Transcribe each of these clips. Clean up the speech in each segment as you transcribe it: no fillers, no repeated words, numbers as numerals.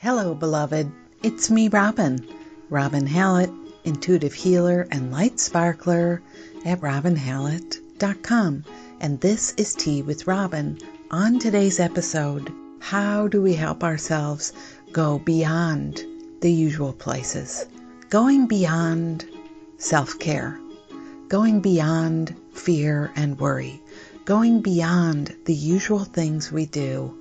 Hello, beloved. It's me, Robin Hallett, intuitive healer and light sparkler at robinhallett.com. And this is Tea with Robin. On today's episode, how do we help ourselves go beyond the usual places? Going beyond self-care. Going beyond fear and worry. Going beyond the usual things we do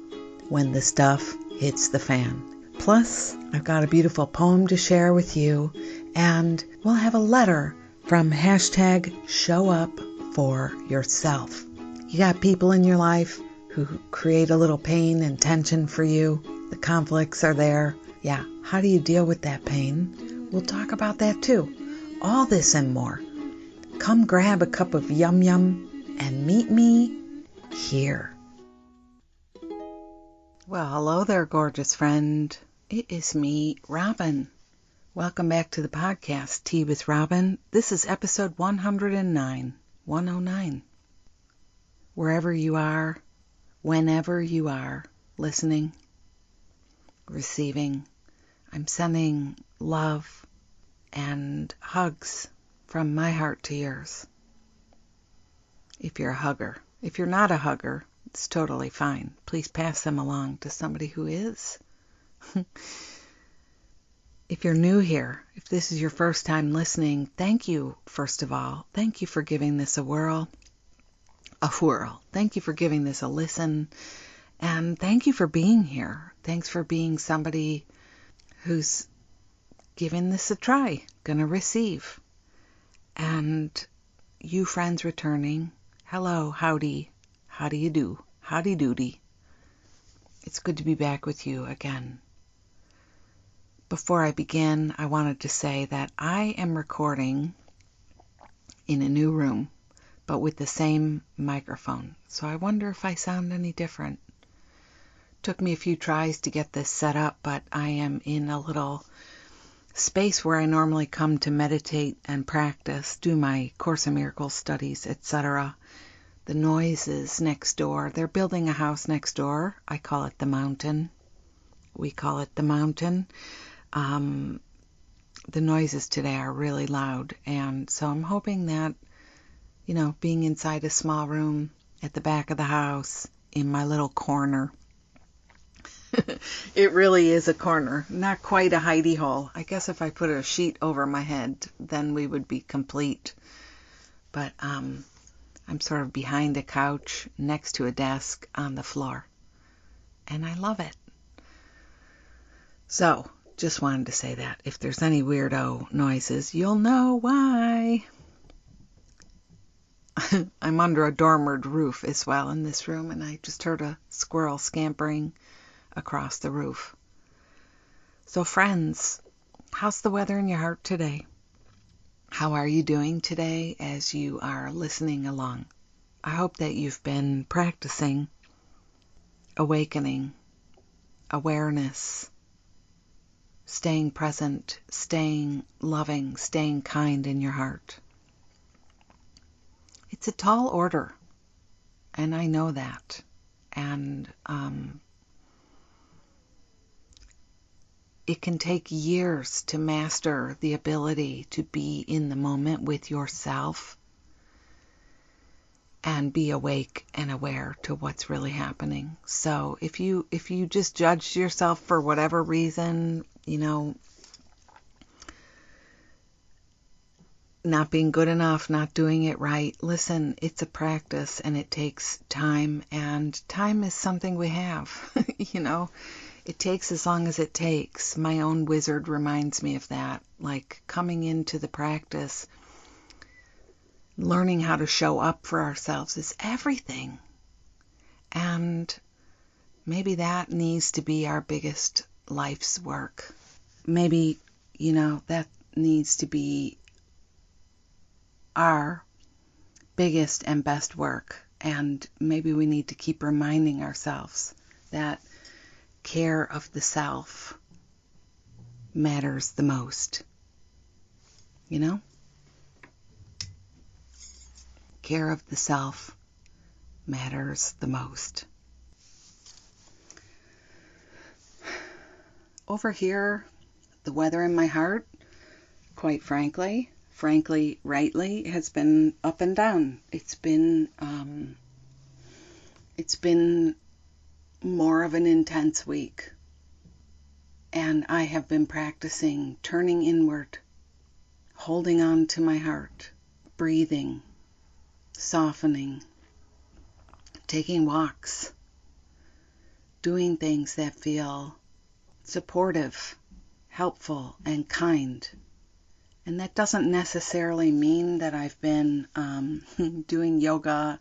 when the stuff hits the fan. Plus, I've got a beautiful poem to share with you, and we'll have a letter from #ShowUpForYourself. You got people in your life who create a little pain and tension for you. The conflicts are there. Yeah, how do you deal with that pain? We'll talk about that too. All this and more. Come grab a cup of yum yum and meet me here. Well, hello there, gorgeous friend. It is me, Robin. Welcome back to the podcast, Tea with Robin. This is episode 109. Wherever you are, whenever you are, listening, receiving, I'm sending love and hugs from my heart to yours. If you're a hugger. If you're not a hugger, it's totally fine. Please pass them along to somebody who is. If you're new here, if this is your first time listening, thank you, first of all. Thank you for giving this a whirl. Thank you for giving this a listen. And thank you for being here. Thanks for being somebody who's giving this a try, gonna receive. And you friends returning, hello, howdy, how do you do? Howdy doody. It's good to be back with you again. Before I begin, I wanted to say that I am recording in a new room, but with the same microphone. So I wonder if I sound any different. Took me a few tries to get this set up, but I am in a little space where I normally come to meditate and practice, do my Course in Miracles studies, etc. The noises next door. They're building a house next door. I call it the mountain. We call it the mountain. The noises today are really loud. And so I'm hoping that, being inside a small room at the back of the house in my little corner. It really is a corner. Not quite a hidey hole. I guess if I put a sheet over my head, then we would be complete. But, I'm sort of behind a couch, next to a desk, on the floor. And I love it. So, just wanted to say that. If there's any weirdo noises, you'll know why. I'm under a dormered roof as well in this room, and I just heard a squirrel scampering across the roof. So, friends, how's the weather in your heart today? How are you doing today as you are listening along? I hope that you've been practicing awakening, awareness, staying present, staying loving, staying kind in your heart. It's a tall order, and I know that. And it can take years to master the ability to be in the moment with yourself and be awake and aware to what's really happening. So if you just judged yourself for whatever reason, not being good enough, not doing it right, listen, it's a practice and it takes time, and time is something we have, It takes as long as it takes. My own wizard reminds me of that. Like coming into the practice, learning how to show up for ourselves is everything. And maybe that needs to be our biggest life's work. Maybe, that needs to be our biggest and best work. And maybe we need to keep reminding ourselves that care of the self matters the most. Care of the self matters the most. over here, the weather in my heart, quite frankly, rightly, has been up and down. It's been more of an intense week. And I have been practicing turning inward, holding on to my heart, breathing, softening, taking walks, doing things that feel supportive, helpful, and kind. And that doesn't necessarily mean that I've been doing yoga,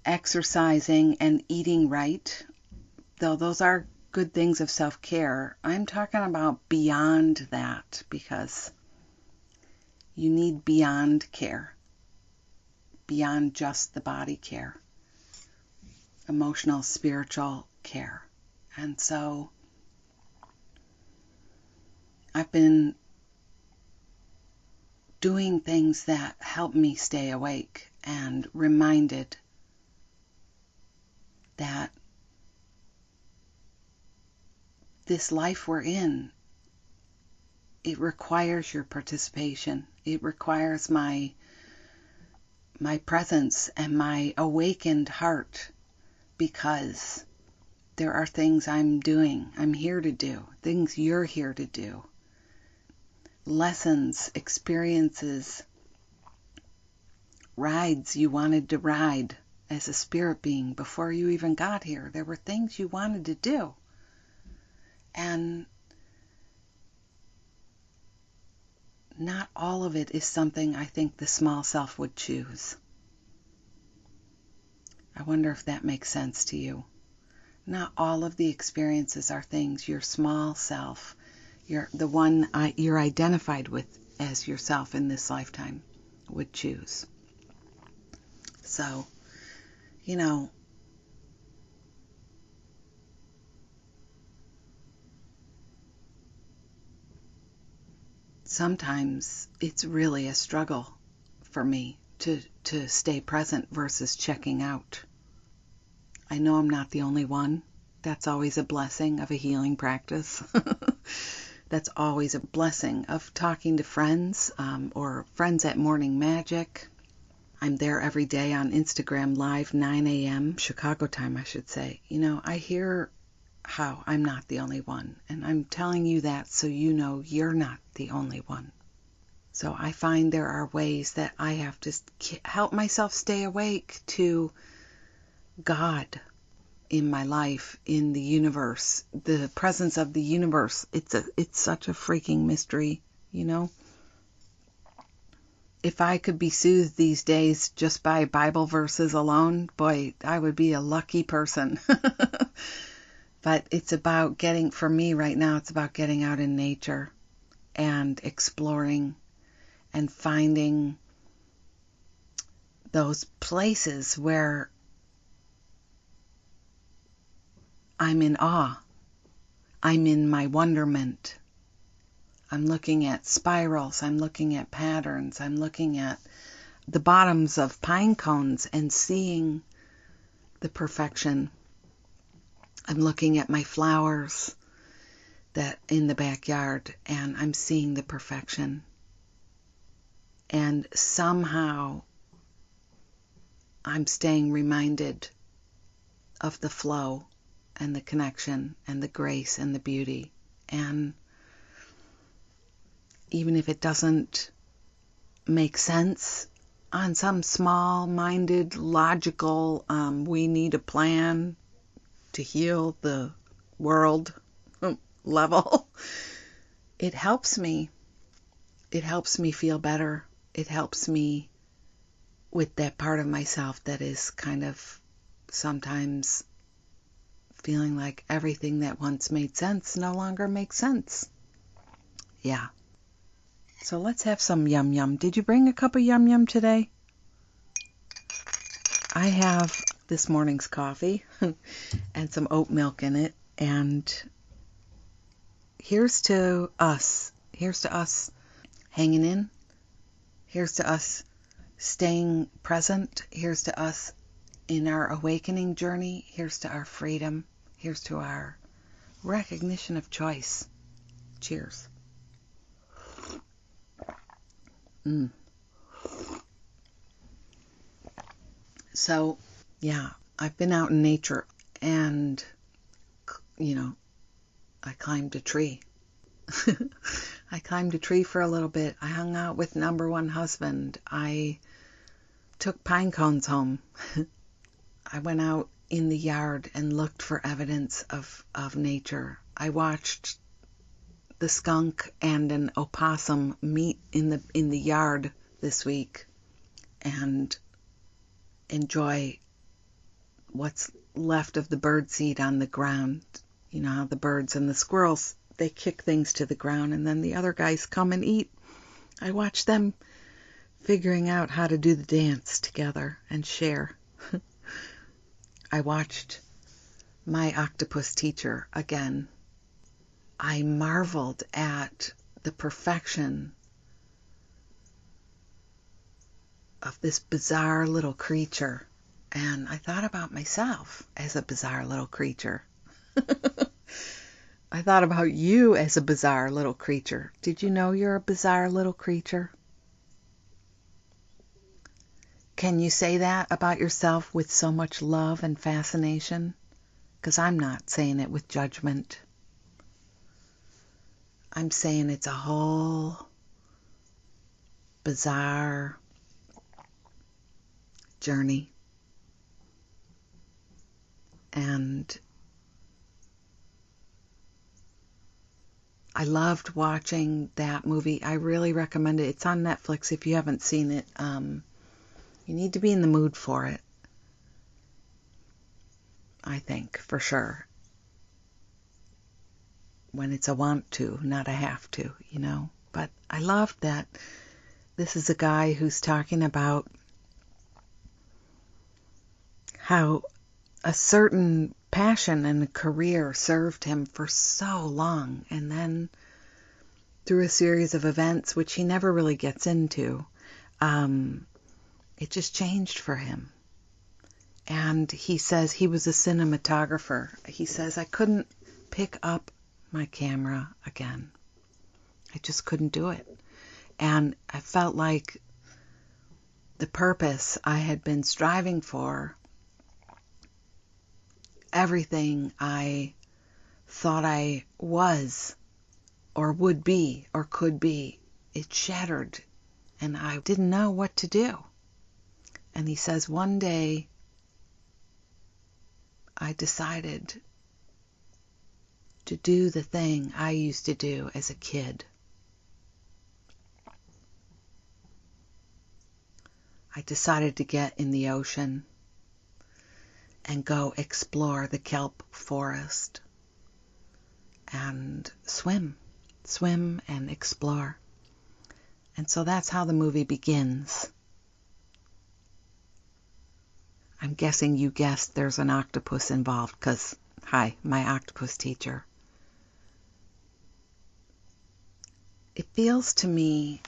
exercising, and eating right, though those are good things of self-care. I'm talking about beyond that, because you need beyond care, beyond just the body care, emotional, spiritual care. And so I've been doing things that help me stay awake and reminded that this life we're in, it requires your participation. It requires my presence and my awakened heart, because there are things I'm here to do, things you're here to do, lessons, experiences, rides you wanted to ride as a spirit being before you even got here. There were things you wanted to do. And not all of it is something I think the small self would choose. I wonder if that makes sense to you. Not all of the experiences are things your small self, the one you're identified with as yourself in this lifetime, would choose. So, sometimes it's really a struggle for me to stay present versus checking out. I know I'm not the only one. That's always a blessing of a healing practice. That's always a blessing of talking to friends, or friends at Morning Magic. I'm there every day on Instagram Live, 9 a.m. Chicago time, I should say. I hear how I'm not the only one. And I'm telling you that so you know you're not the only one. So I find there are ways that I have to help myself stay awake to God in my life, in the universe, the presence of the universe. It's such a freaking mystery, If I could be soothed these days just by Bible verses alone, boy, I would be a lucky person. But it's about for me right now, it's about getting out in nature and exploring and finding those places where I'm in awe. I'm in my wonderment. I'm looking at spirals. I'm looking at patterns. I'm looking at the bottoms of pine cones and seeing the perfection. I'm looking at my flowers that in the backyard, and I'm seeing the perfection. And somehow I'm staying reminded of the flow and the connection and the grace and the beauty. And even if it doesn't make sense on some small-minded, logical, we need a plan to heal the world level, it helps me. It helps me feel better. It helps me with that part of myself that is kind of sometimes feeling like everything that once made sense no longer makes sense. Yeah. So let's have some yum yum. Did you bring a cup of yum yum today? I have this morning's coffee and some oat milk in it. And here's to us. Here's to us hanging in. Here's to us staying present. Here's to us in our awakening journey. Here's to our freedom. Here's to our recognition of choice. Cheers. So, yeah, I've been out in nature and, I climbed a tree. I climbed a tree for a little bit. I hung out with number one husband. I took pine cones home. I went out in the yard and looked for evidence of nature. I watched the skunk and an opossum meet in the yard this week and enjoy what's left of the birdseed on the ground. You know how the birds and the squirrels, they kick things to the ground and then the other guys come and eat. I watch them figuring out how to do the dance together and share. I watched my octopus teacher again. I marveled at the perfection of this bizarre little creature. And I thought about myself as a bizarre little creature. I thought about you as a bizarre little creature. Did you know you're a bizarre little creature? Can you say that about yourself with so much love and fascination? Because I'm not saying it with judgment. I'm saying it's a whole bizarre journey. And I loved watching that movie. I really recommend it. It's on Netflix if you haven't seen it. You need to be in the mood for it. I think, for sure. When it's a want to, not a have to, But I loved that this is a guy who's talking about how a certain passion and a career served him for so long, and then through a series of events, which he never really gets into, it just changed for him. And he says he was a cinematographer. He says, I couldn't pick up my camera again. I just couldn't do it. And I felt like the purpose I had been striving for, everything I thought I was or would be or could be, it shattered and I didn't know what to do. And he says, one day I decided to do the thing I used to do as a kid. I decided to get in the ocean and go explore the kelp forest and swim and explore. And so that's how the movie begins. I'm guessing you guessed there's an octopus involved because, hi, my octopus teacher. It feels to me,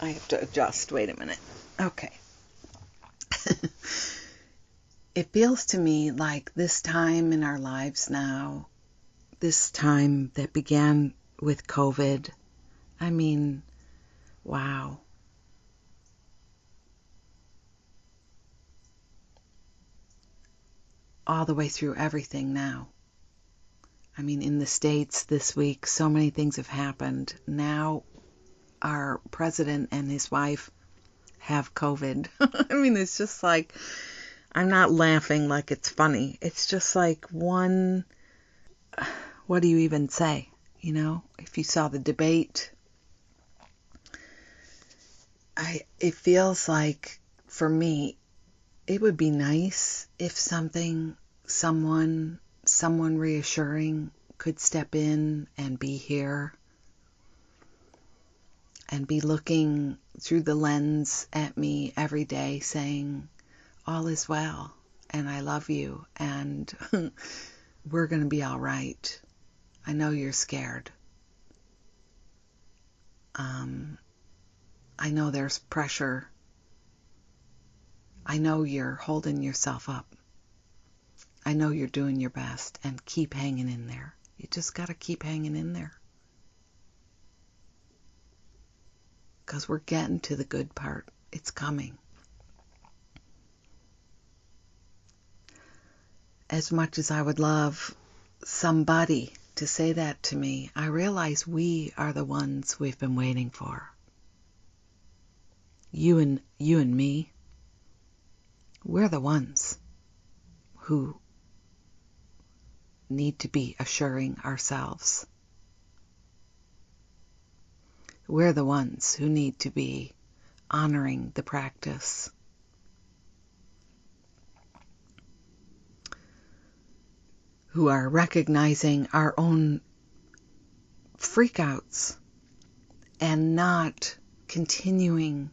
I have to adjust, wait a minute. Okay. It feels to me like this time in our lives now, this time that began with COVID, I mean, wow. All the way through everything now. I mean, in the States this week, so many things have happened. Now our president and his wife have COVID. I mean, it's just like, I'm not laughing like it's funny. It's just like what do you even say? If you saw the debate, it feels like, for me, it would be nice if someone reassuring could step in and be here and be looking through the lens at me every day saying, all is well, and I love you, and we're going to be all right. I know you're scared. I know there's pressure. I know you're holding yourself up. I know you're doing your best, and keep hanging in there. You just got to keep hanging in there. Because we're getting to the good part. It's coming. As much as I would love somebody to say that to me, I realize we are the ones we've been waiting for. You and me, we're the ones who need to be assuring ourselves. We're the ones who need to be honoring the practice. Who are recognizing our own freakouts and not continuing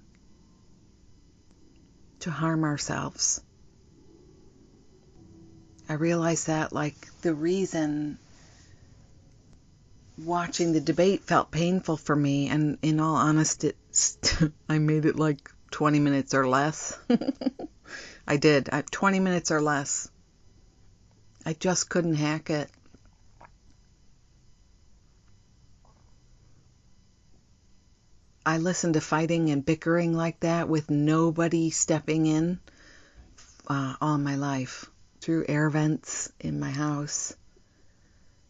to harm ourselves. I realize that, like, the reason watching the debate felt painful for me, and in all honesty, I made it like 20 minutes or less. I did. 20 minutes or less. I just couldn't hack it. I listened to fighting and bickering like that with nobody stepping in all my life. Through air vents in my house,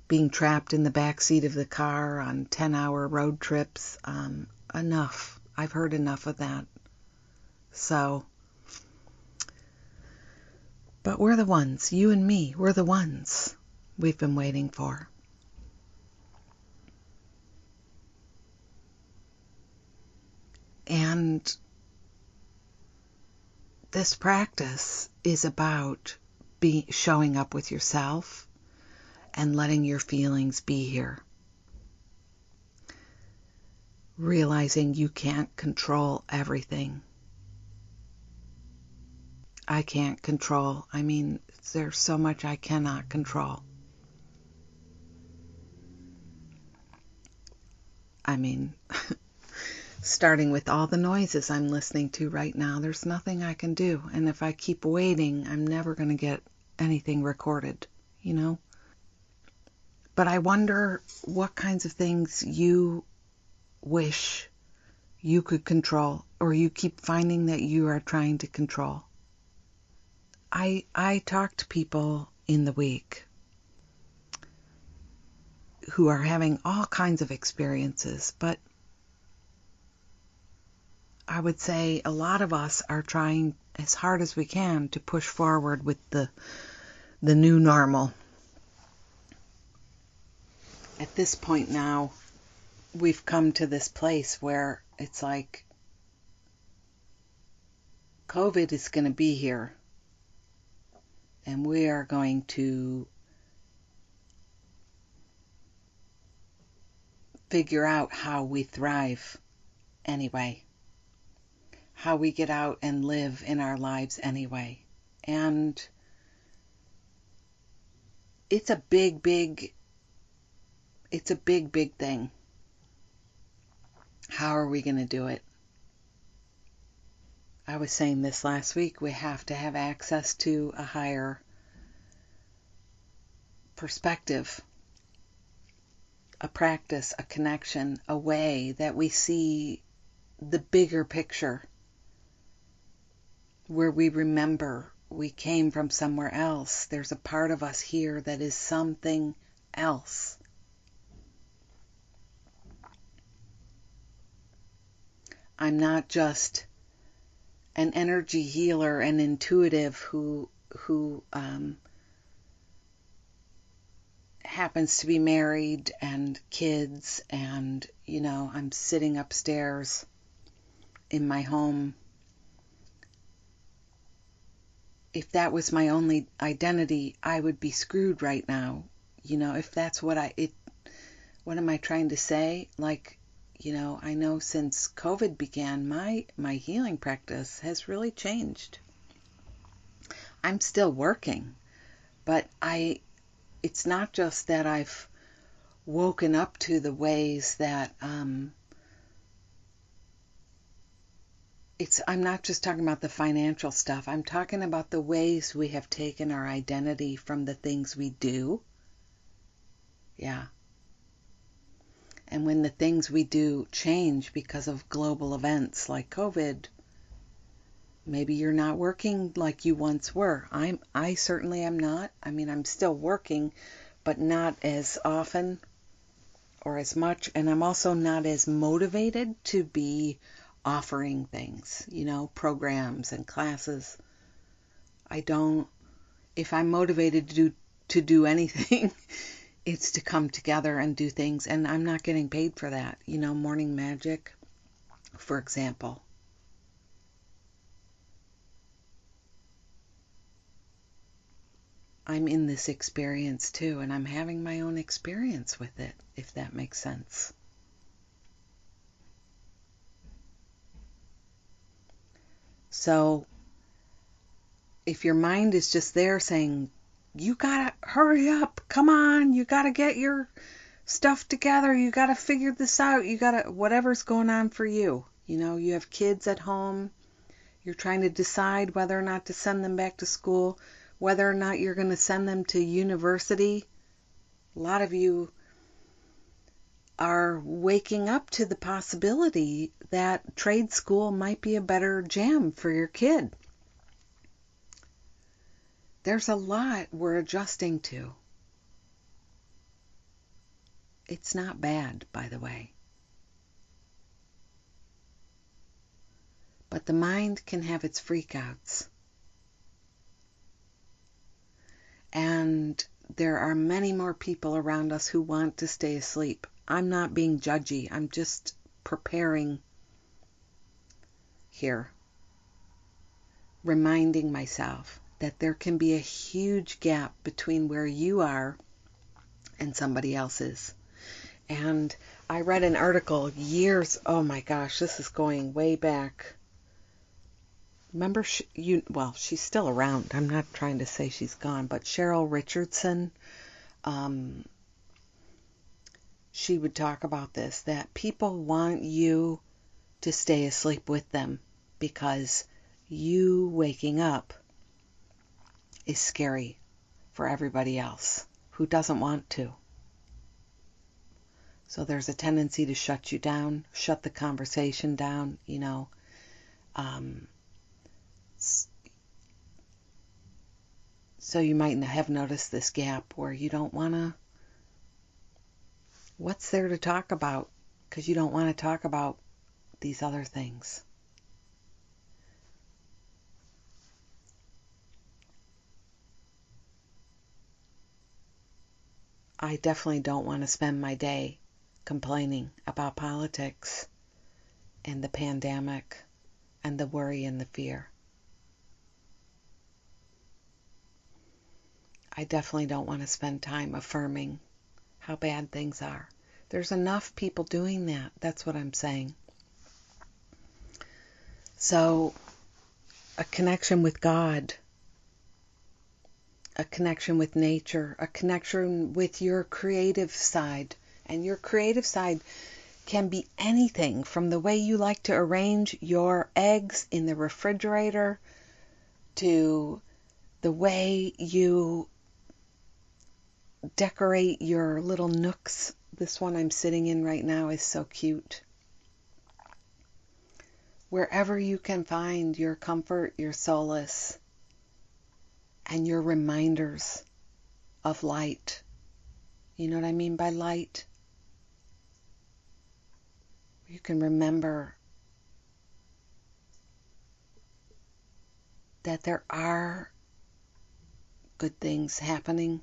being trapped in the back seat of the car on 10-hour road trips. Enough. I've heard enough of that. So, but we're the ones, you and me, we're the ones we've been waiting for. And this practice is about showing up with yourself and letting your feelings be here. Realizing you can't control everything. I can't control. There's so much I cannot control. Starting with all the noises I'm listening to right now, there's nothing I can do. And if I keep waiting, I'm never going to get anything recorded, But I wonder what kinds of things you wish you could control, or you keep finding that you are trying to control. I talk to people in the week who are having all kinds of experiences, but I would say a lot of us are trying as hard as we can to push forward with the new normal. At this point now, we've come to this place where it's like COVID is going to be here, and we are going to figure out how we thrive anyway. How we get out and live in our lives anyway. And it's a big thing. How are we going to do it? I was saying this last week, we have to have access to a higher perspective, a practice, a connection, a way that we see the bigger picture, where we remember we came from somewhere else. There's a part of us here that is something else. I'm not just an energy healer and intuitive who happens to be married and kids, and I'm sitting upstairs in my home. If that was my only identity, I would be screwed right now. If that's what am I trying to say? I know since COVID began, my healing practice has really changed. I'm still working, but it's not just that I've woken up to the ways that I'm not just talking about the financial stuff. I'm talking about the ways we have taken our identity from the things we do. Yeah. And when the things we do change because of global events like COVID, maybe you're not working like you once were. I certainly am not. I mean, I'm still working, but not as often or as much. And I'm also not as motivated to be offering things, programs and classes. If I'm motivated to do anything, it's to come together and do things. And I'm not getting paid for that. Morning magic, for example. I'm in this experience too, and I'm having my own experience with it, if that makes sense. So, if your mind is just there saying, you gotta hurry up, come on, you gotta get your stuff together, you gotta figure this out, whatever's going on for you. You have kids at home, you're trying to decide whether or not to send them back to school, whether or not you're going to send them to university. A lot of you are waking up to the possibility that trade school might be a better jam for your kid. There's a lot we're adjusting to. It's not bad, by the way. But the mind can have its freakouts. And there are many more people around us who want to stay asleep. I'm not being judgy. I'm just preparing here. Reminding myself that there can be a huge gap between where you are and somebody else's. And I read an article oh my gosh, this is going way back. Remember, she's still around. I'm not trying to say she's gone, but Cheryl Richardson, she would talk about this, that people want you to stay asleep with them because you waking up is scary for everybody else who doesn't want to. So there's a tendency to shut you down, shut the conversation down, So you might have noticed this gap where you don't want to, what's there to talk about? Because you don't want to talk about these other things. I definitely don't want to spend my day complaining about politics and the pandemic and the worry and the fear. I definitely don't want to spend time affirming how bad things are. There's enough people doing that. That's what I'm saying. So, a connection with God, a connection with nature, a connection with your creative side. And your creative side can be anything from the way you like to arrange your eggs in the refrigerator to the way you decorate your little nooks. This one I'm sitting in right now is so cute. Wherever you can find your comfort, your solace, and your reminders of light. You know what I mean by light? You can remember that there are good things happening,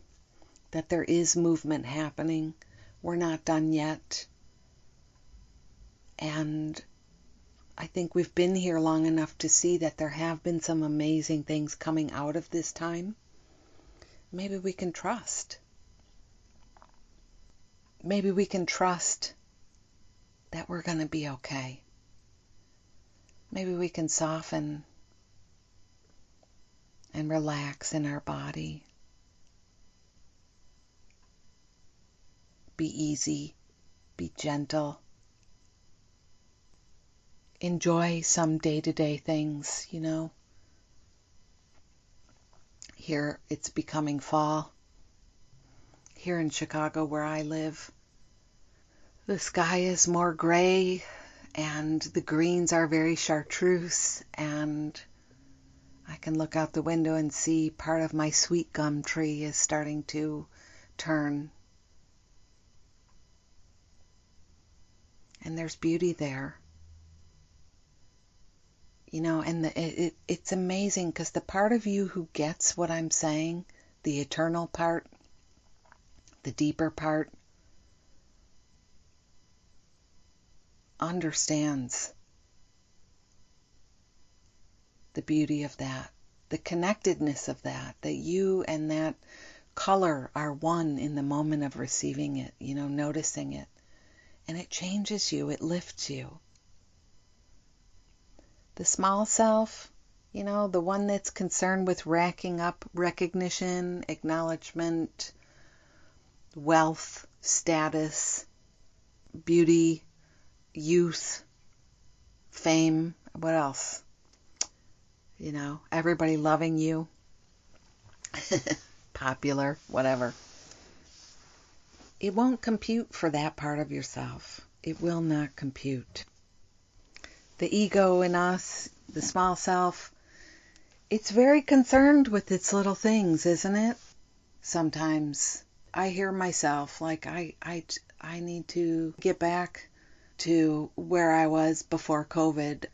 that there is movement happening. We're not done yet. And I think we've been here long enough to see that there have been some amazing things coming out of this time. Maybe we can trust. Maybe we can trust that we're going to be okay. Maybe we can soften and relax in our body. Be easy. Be gentle. enjoy some day-to-day things, Here it's becoming fall. Here in Chicago where I live, the sky is more gray and the greens are very chartreuse, and I can look out the window and see part of my sweet gum tree is starting to turn. And there's beauty there. And it's amazing because the part of you who gets what I'm saying, the eternal part, the deeper part, understands the beauty of that, the connectedness of that you and that color are one in the moment of receiving it, noticing it. And it changes you, it lifts you. The small self, the one that's concerned with racking up recognition, acknowledgement, wealth, status, beauty, youth, fame, what else? Everybody loving you, popular, whatever. It won't compute for that part of yourself. It will not compute. The ego in us, the small self, it's very concerned with its little things, isn't it? Sometimes I hear myself like I need to get back to where I was before COVID.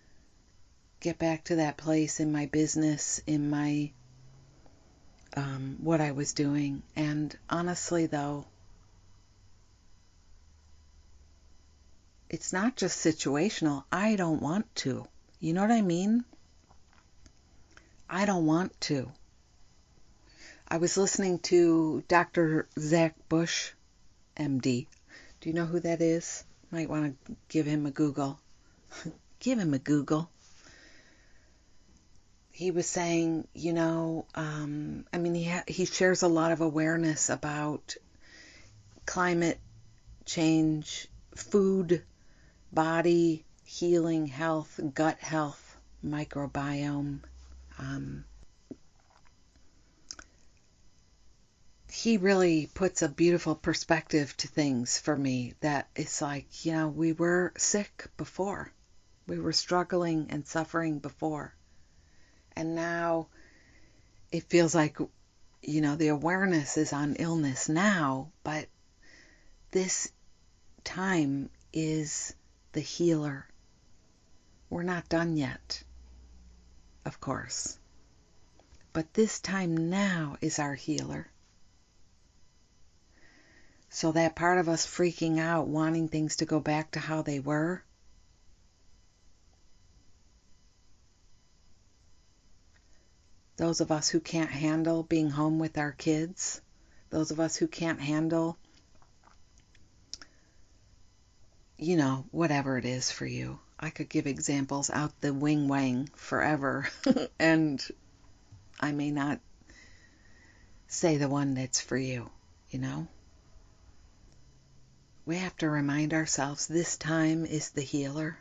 Get back to that place in my business, in my what I was doing. And honestly, though, it's not just situational. I don't want to. You know what I mean? I don't want to. I was listening to Dr. Zach Bush, MD. Do you know who that is? Might want to give him a Google. Give him a Google. He was saying, he shares a lot of awareness about climate change, food, body, healing, health, gut health, microbiome. He really puts a beautiful perspective to things for me, that it's like, we were sick before. We were struggling and suffering before. And now it feels like, the awareness is on illness now, but this time is the healer. We're not done yet, of course. But this time now is our healer. So that part of us freaking out, wanting things to go back to how they were, those of us who can't handle being home with our kids, those of us who can't handle, whatever it is for you. I could give examples out the wing-wang forever, and I may not say the one that's for you, We have to remind ourselves this time is the healer.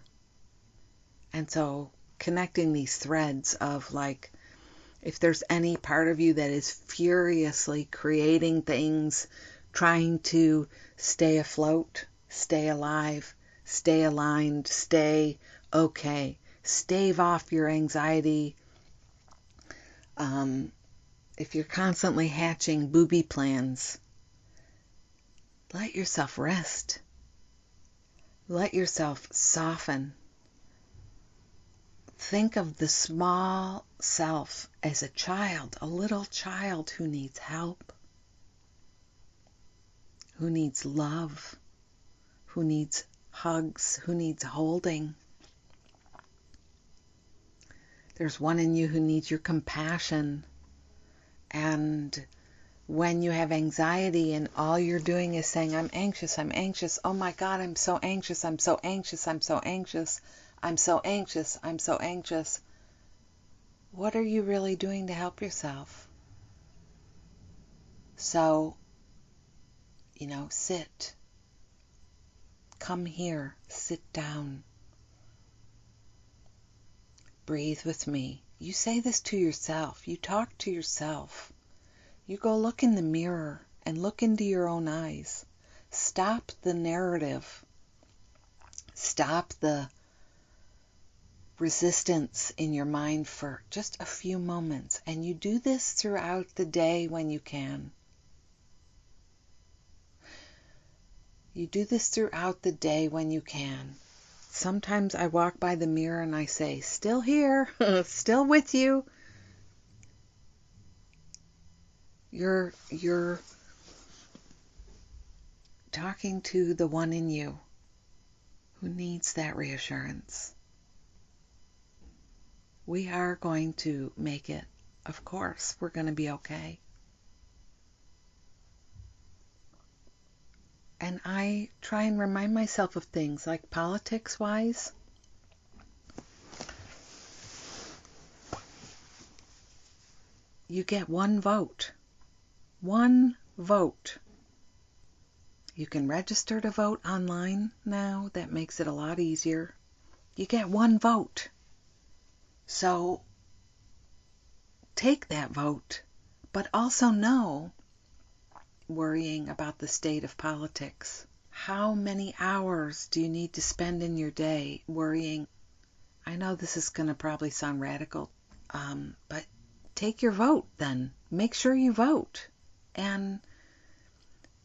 And so connecting these threads of like, if there's any part of you that is furiously creating things, trying to stay afloat, stay alive, stay aligned, stay okay, stave off your anxiety. If you're constantly hatching booby plans, let yourself rest. Let yourself soften. Think of the small self as a child, a little child who needs help, who needs love, who needs hugs, who needs holding. There's one in you who needs your compassion. And when you have anxiety and all you're doing is saying, I'm anxious, oh my God, I'm so anxious, I'm so anxious, I'm so anxious, I'm so anxious, I'm so anxious. What are you really doing to help yourself? So, sit. Come here, sit down. breathe with me. You say this to yourself. You talk to yourself. You go look in the mirror and look into your own eyes. Stop the narrative. Stop the resistance in your mind for just a few moments. And you do this throughout the day when you can. You do this throughout the day when you can. Sometimes I walk by the mirror and I say, still here, still with you. You're talking to the one in you who needs that reassurance. We are going to make it. Of course, we're going to be okay. And I try and remind myself of things like politics-wise. You get one vote. One vote. You can register to vote online now. That makes it a lot easier. You get one vote. So take that vote, but also know, worrying about the state of politics, how many hours do you need to spend in your day worrying? I know this is going to probably sound radical, but take your vote then. Make sure you vote and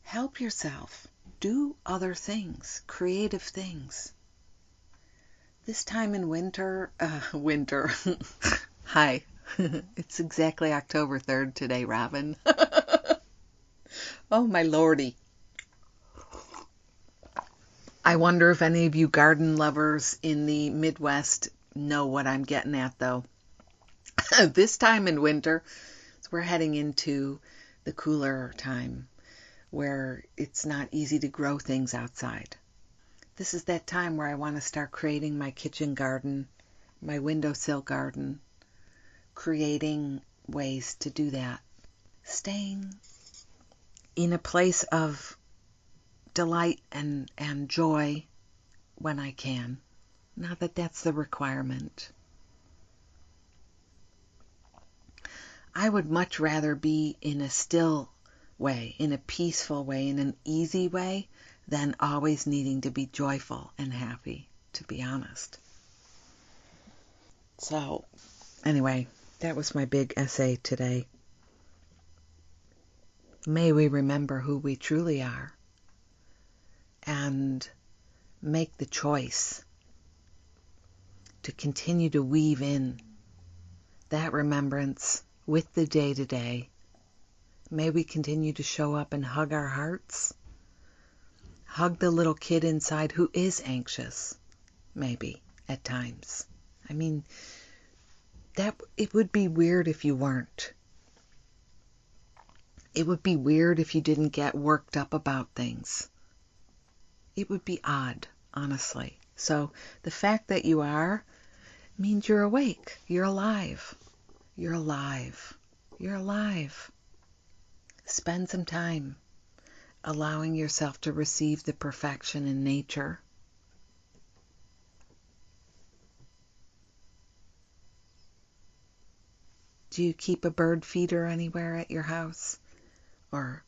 help yourself. Do other things, creative things. This time in winter, hi, it's exactly October 3rd today, Robin. Oh, my lordy. I wonder if any of you garden lovers in the Midwest know what I'm getting at, though. This time in winter, we're heading into the cooler time where it's not easy to grow things outside. This is that time where I want to start creating my kitchen garden, my windowsill garden, creating ways to do that. Staying in a place of delight and joy when I can. Not that that's the requirement. I would much rather be in a still way, in a peaceful way, in an easy way, than always needing to be joyful and happy, to be honest. So, anyway, that was my big essay today. May we remember who we truly are and make the choice to continue to weave in that remembrance with the day-to-day. May we continue to show up and hug our hearts. Hug the little kid inside who is anxious, maybe, at times. I mean, it would be weird if you weren't. It would be weird if you didn't get worked up about things. It would be odd, honestly. So the fact that you are means you're awake. You're alive. You're alive. You're alive. Spend some time allowing yourself to receive the perfection in nature. Do you keep a bird feeder anywhere at your house? Or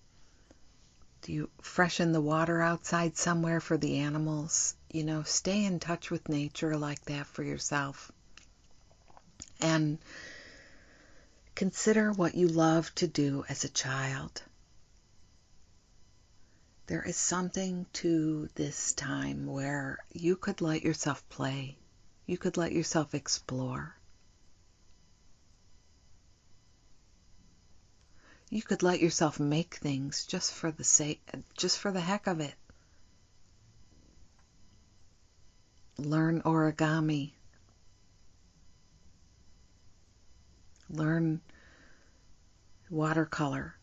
do you freshen the water outside somewhere for the animals? You know, stay in touch with nature like that for yourself. And consider what you loved to do as a child. There is something to this time where you could let yourself play. You could let yourself explore. You could let yourself make things just for the heck of it. Learn origami. Learn watercolor.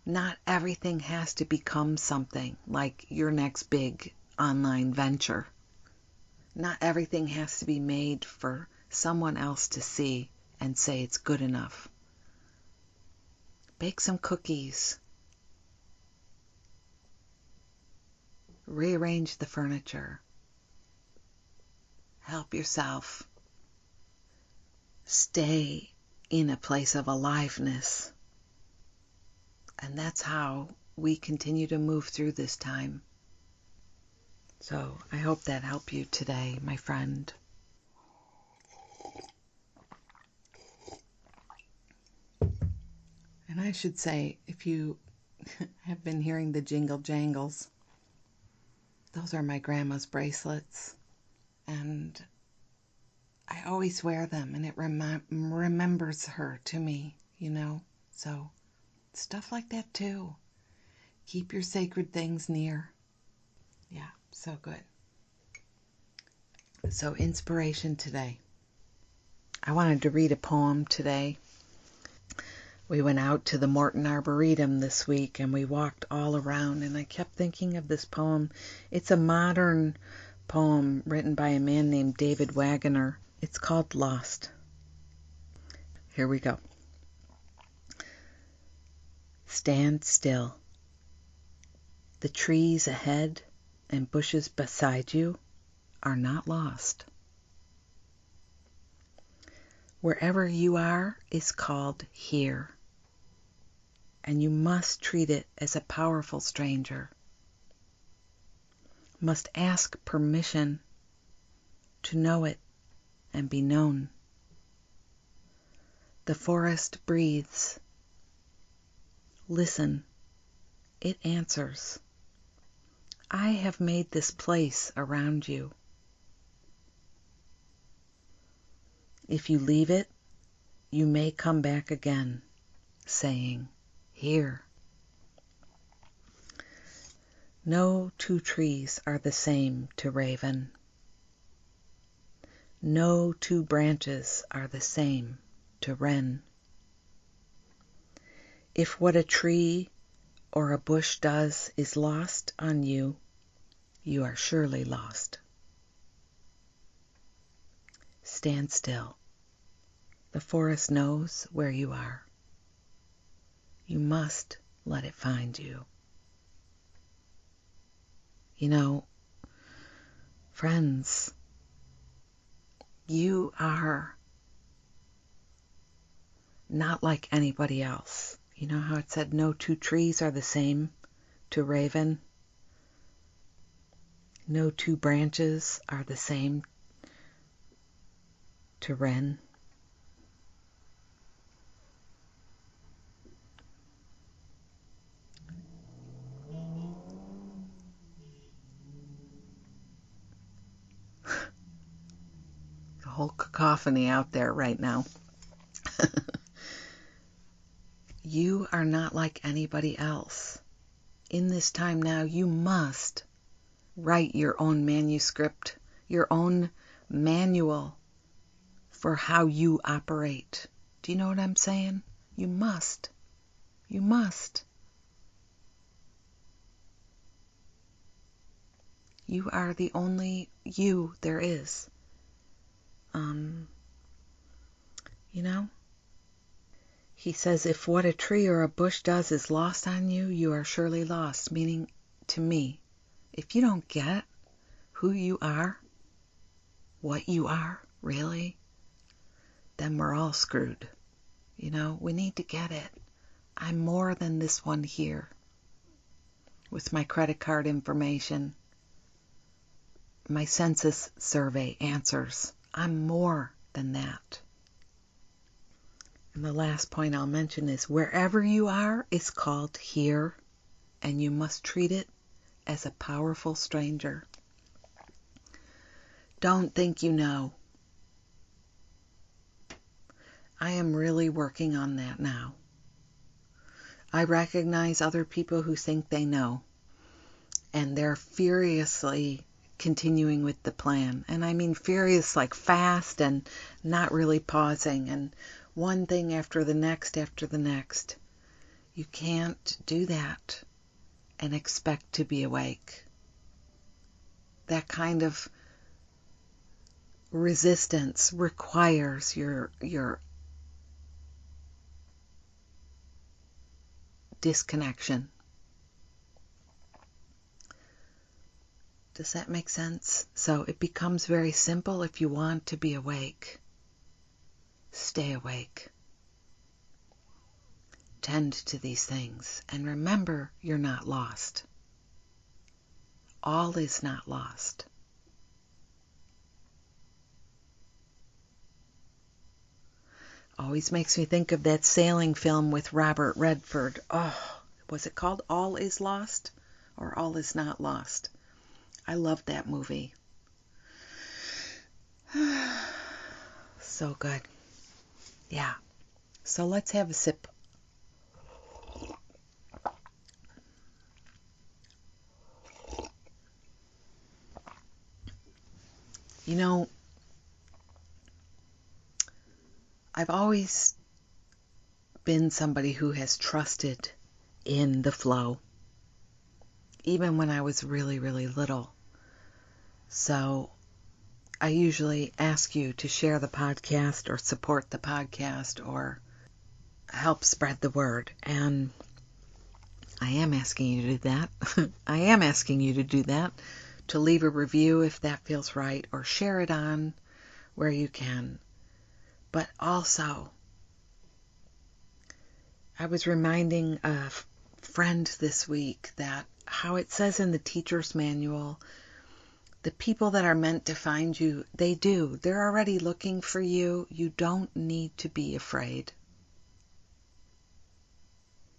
Not everything has to become something like your next big online venture. Not everything has to be made for someone else to see and say it's good enough. Bake some cookies. Rearrange the furniture. Help yourself. stay in a place of aliveness. And that's how we continue to move through this time. So I hope that helped you today, my friend. And I should say, if you have been hearing the jingle jangles, those are my grandma's bracelets. And I always wear them, and it remembers her to me, So stuff like that too. Keep your sacred things near. Yeah, so good. So inspiration today. I wanted to read a poem today. We went out to the Morton Arboretum this week and we walked all around, and I kept thinking of this poem. It's a modern poem written by a man named David Wagoner. It's called Lost. Here we go. Stand still. The trees ahead and bushes beside you are not lost. Wherever you are is called here, and you must treat it as a powerful stranger. Must ask permission to know it and be known. The forest breathes. Listen, it answers. I have made this place around you. If you leave it, you may come back again, saying, here. No two trees are the same to Raven. No two branches are the same to Wren. If what a tree or a bush does is lost on you, you are surely lost. Stand still. The forest knows where you are. You must let it find you. Friends, you are not like anybody else. You know how it said no two trees are the same to Raven? No two branches are the same to Wren. A whole cacophony out there right now. You are not like anybody else. In this time now, you must write your own manuscript, your own manual for how you operate. Do you know what I'm saying? You must. You must. You are the only you there is. He says, if what a tree or a bush does is lost on you, you are surely lost. Meaning, to me, if you don't get who you are, what you are, really, then we're all screwed. We need to get it. I'm more than this one here with my credit card information, my census survey answers. I'm more than that. And the last point I'll mention is wherever you are is called here, and you must treat it as a powerful stranger. Don't think you know. I am really working on that now. I recognize other people who think they know, and they're furiously continuing with the plan. And I mean furious, like fast and not really pausing, and one thing after the next after the next. You can't do that and expect to be awake. That kind of resistance requires your disconnection. Does that make sense? So it becomes very simple if you want to be awake. Stay awake. Tend to these things. And remember, you're not lost. All is not lost. Always makes me think of that sailing film with Robert Redford. Oh, was it called All Is Lost or All Is Not Lost? I loved that movie. So good. Yeah. So let's have a sip. You know, I've always been somebody who has trusted in the flow, even when I was really, really little. So I usually ask you to share the podcast or support the podcast or help spread the word. And I am asking you to do that. I am asking you to do that, to leave a review if that feels right, or share it on where you can. But also, I was reminding a friend this week that how it says in the teacher's manual, the people that are meant to find you, they do. They're already looking for you. You don't need to be afraid.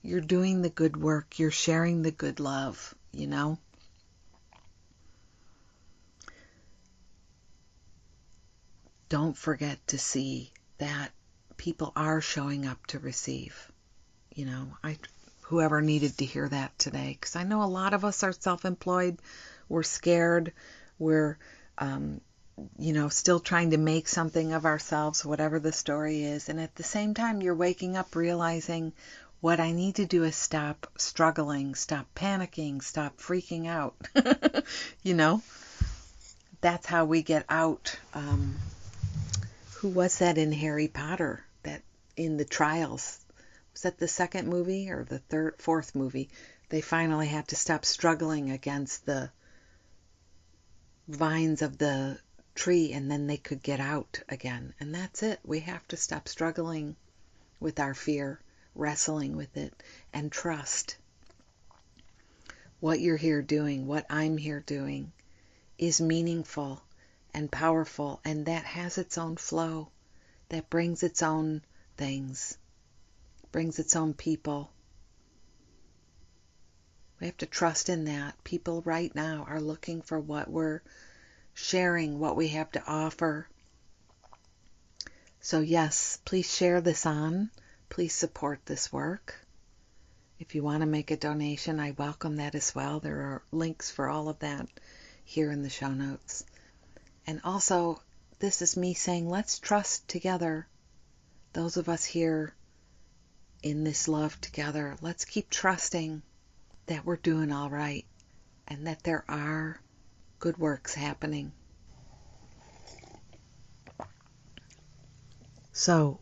You're doing the good work. You're sharing the good love, you know? Don't forget to see that people are showing up to receive. You know, whoever needed to hear that today, because I know a lot of us are self-employed. We're scared. We're, still trying to make something of ourselves, whatever the story is. And at the same time, you're waking up realizing what I need to do is stop struggling, stop panicking, stop freaking out. You know, that's how we get out. Who was that in Harry Potter? That in the trials? Was that the second movie or the fourth movie? They finally had to stop struggling against the vines of the tree, and then they could get out again. And that's it. We have to stop struggling with our fear, wrestling with it, and trust. What you're here doing, what I'm here doing, is meaningful and powerful, and that has its own flow, that brings its own things, brings its own people. We have to trust in that. People right now are looking for what we're sharing, what we have to offer. So yes, please share this on. Please support this work. If you want to make a donation, I welcome that as well. There are links for all of that here in the show notes. And also, this is me saying, let's trust together. Those of us here in this love together, let's keep trusting that we're doing all right and that there are good works happening. So,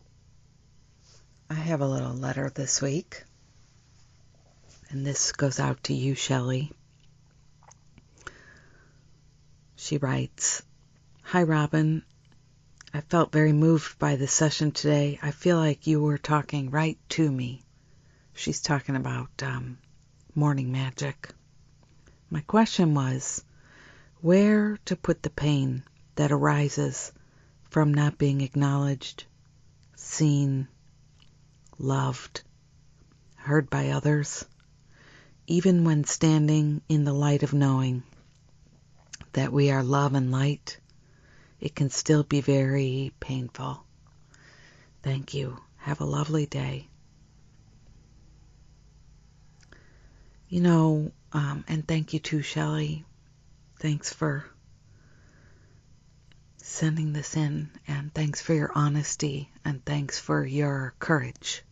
I have a little letter this week, and this goes out to you, Shelley. She writes, "Hi, Robin. I felt very moved by the session today. I feel like you were talking right to me." She's talking about morning magic. My question was, where to put the pain that arises from not being acknowledged, seen, loved, heard by others, even when standing in the light of knowing that we are love and light. It can still be very painful. Thank you. Have a lovely day. You know, and thank you too, Shelley. Thanks for sending this in, and thanks for your honesty, and thanks for your courage.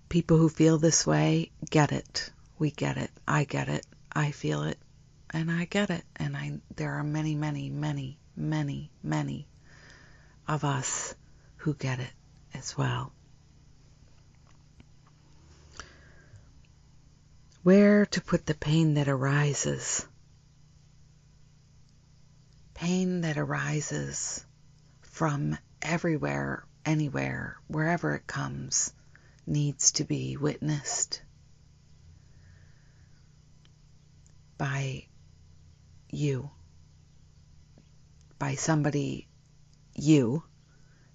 People who feel this way get it. We get it. I get it. I feel it. And I get it. And there are many, many, many, many, many of us who get it as well. Where to put the pain that arises? Pain that arises from everywhere, anywhere, wherever it comes, needs to be witnessed by you, by somebody you,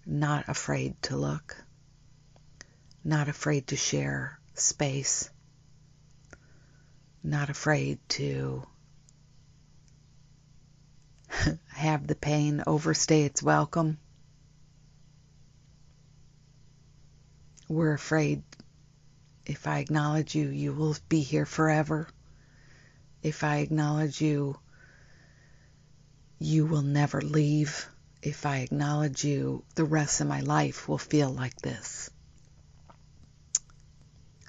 not afraid to look, not afraid to share space, not afraid to have the pain overstay its welcome. We're afraid if I acknowledge you, you will be here forever. If I acknowledge you, you will never leave. If I acknowledge you, the rest of my life will feel like this.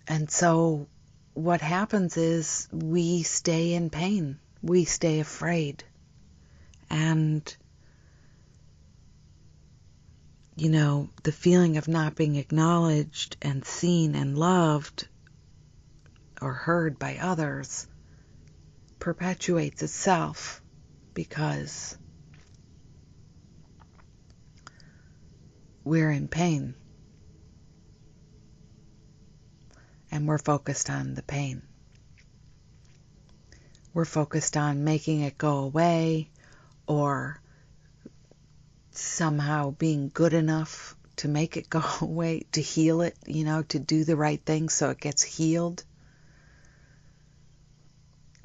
And so what happens is we stay in pain. We stay afraid. And, you know, the feeling of not being acknowledged and seen and loved or heard by others perpetuates itself because we're in pain. And we're focused on the pain. We're focused on making it go away or somehow being good enough to make it go away, to heal it, you know, to do the right thing so it gets healed.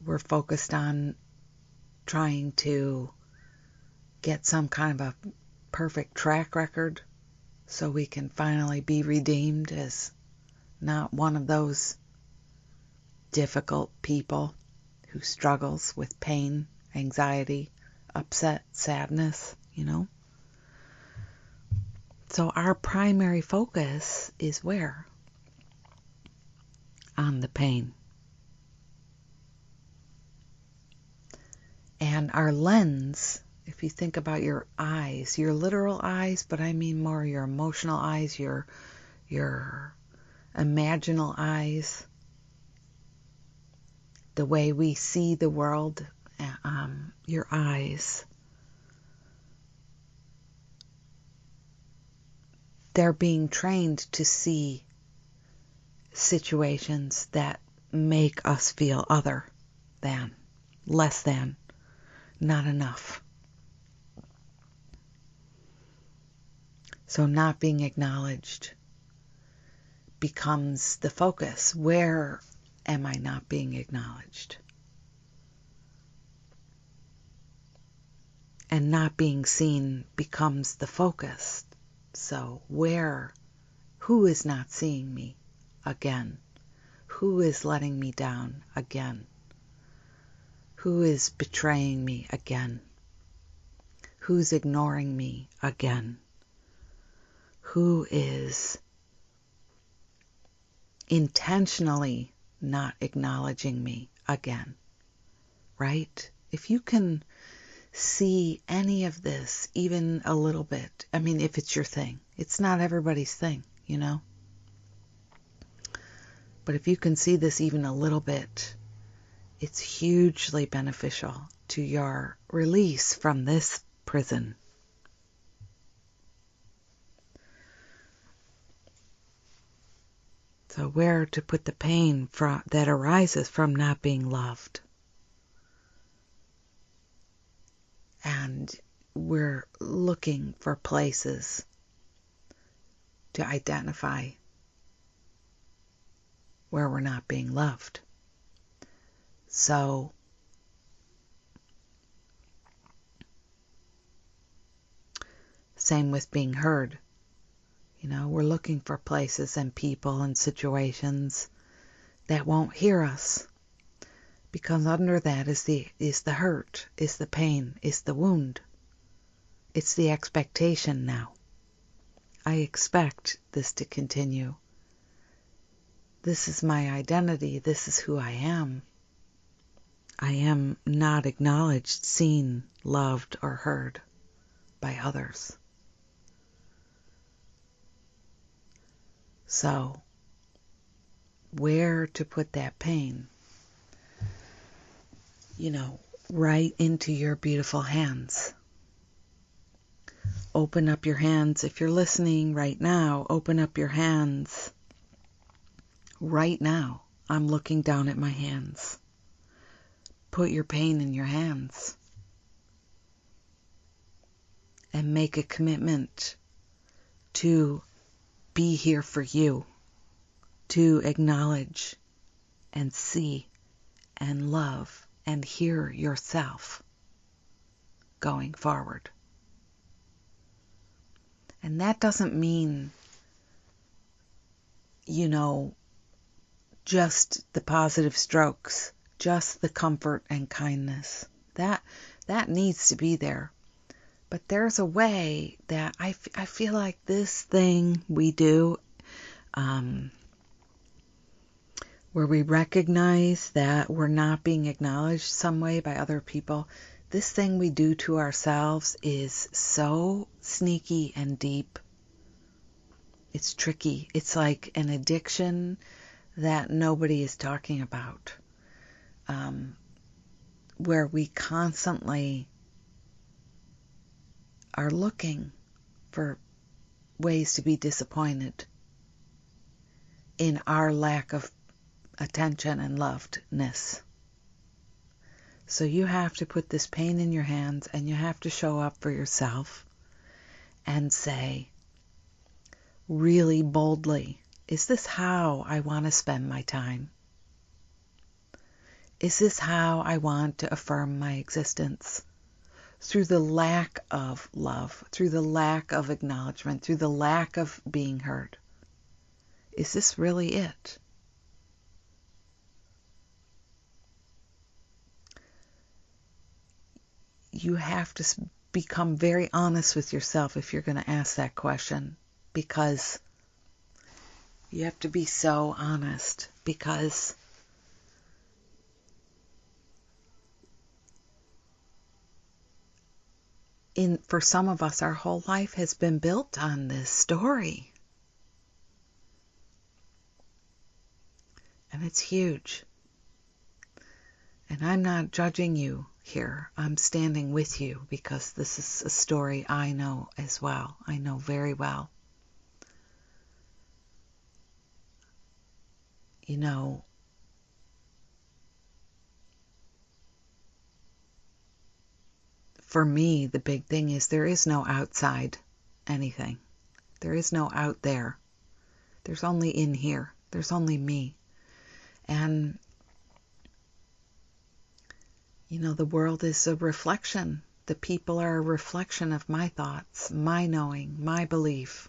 We're focused on trying to get some kind of a perfect track record so we can finally be redeemed as not one of those difficult people who struggles with pain, anxiety, upset, sadness, you know. So our primary focus is where? On the pain. And our lens, if you think about your eyes, your literal eyes, but I mean more your emotional eyes, your imaginal eyes, the way we see the world, your eyes, they're being trained to see situations that make us feel other than, less than, not enough. So not being acknowledged becomes the focus. Where am I not being acknowledged? And not being seen becomes the focus. So who is not seeing me again? Who is letting me down again? Who is betraying me again? Who's ignoring me again? Who is intentionally not acknowledging me again? Right? If you can see any of this, even a little bit, I mean, if it's your thing, it's not everybody's thing, you know? But if you can see this even a little bit, it's hugely beneficial to your release from this prison. So where to put the pain that arises from not being loved. And we're looking for places to identify where we're not being loved. So same with being heard. You know, we're looking for places and people and situations that won't hear us. Because under that is the hurt, is the pain, is the wound. It's the expectation now. I expect this to continue. This is my identity. This is who I am. I am not acknowledged, seen, loved, or heard by others. So, where to put that pain? You know, right into your beautiful hands. open up your hands. If you're listening right now, open up your hands. Right now, I'm looking down at my hands. Put your pain in your hands. And make a commitment to be here for you. To acknowledge and see and love and hear yourself going forward. And that doesn't mean, just the positive strokes, just the comfort and kindness. That needs to be there. But there's a way that I feel like this thing we do, where we recognize that we're not being acknowledged some way by other people, this thing we do to ourselves is so sneaky and deep. It's tricky. It's like an addiction that nobody is talking about, where we constantly are looking for ways to be disappointed in our lack of attention and lovedness. So you have to put this pain in your hands, and you have to show up for yourself and say, really boldly, is this how I want to spend my time? Is this how I want to affirm my existence? Through the lack of love, through the lack of acknowledgement, through the lack of being heard. Is this really it? You have to become very honest with yourself if you're going to ask that question, because you have to be so honest, because for some of us, our whole life has been built on this story. And it's huge. And I'm not judging you here. I'm standing with you because this is a story I know as well. I know very well. For me, the big thing is there is no outside anything. There is no out there. There's only in here. There's only me. And the world is a reflection. The people are a reflection of my thoughts, my knowing, my belief.